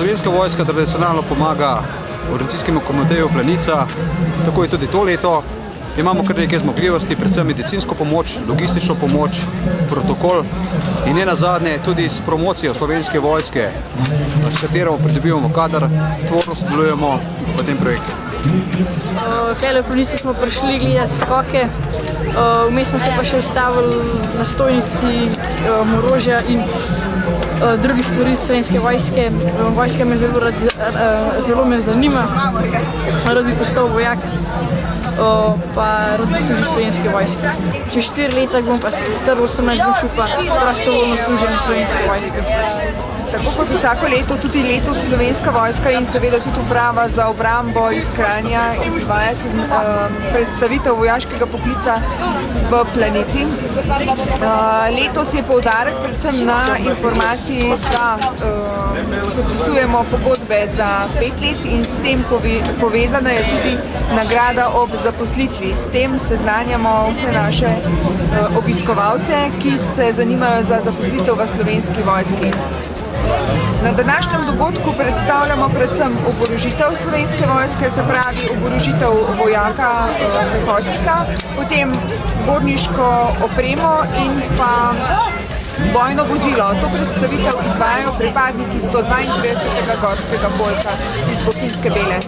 Slovenska vojska tradicionalno pomaga Organizacijskemu komiteju Planica, tako je tudi to leto. Imamo kar nekaj zmogljivosti, predvsem medicinsko pomoč, logistično pomoč, protokol in ne nazadnje tudi s promocijo Slovenske vojske, s katero pridobivamo kader, tvorno sodelujemo v tem projektu. Tukaj v Planici smo prišli gledati skoke, vmes smo se pa še ustavili na stojnici orožja in drugih stvari Slovenske vojske. Vojska me zelo me zanima, rad bi postal vojak, pa rad bi služil Slovenske vojske. Čez 4 leta bom pa star 18, bom šel pa prostovoljno služiti Slovenske vojske. Tako kot vsako leto, tudi letos Slovenska vojska in seveda tudi uprava za obrambo iz Kranja izvaja predstavitev vojaškega poklica v Planici. Letos je poudarek predvsem na informaciji, da podpisujemo pogodbe za 5 let in s tem povezana je tudi nagrada ob zaposlitvi. S tem seznanjamo vse naše obiskovalce, ki se zanimajo za zaposlitev v Slovenski vojski. Na današnjem dogodku predstavljamo predvsem oborožitev Slovenske vojske, se pravi oborožitev vojaka, pehotnika, potem gorniško opremo in pa bojno vozilo. To predstavitev izvajajo pripadniki 132. gorskega polka iz Bohinjske Bele.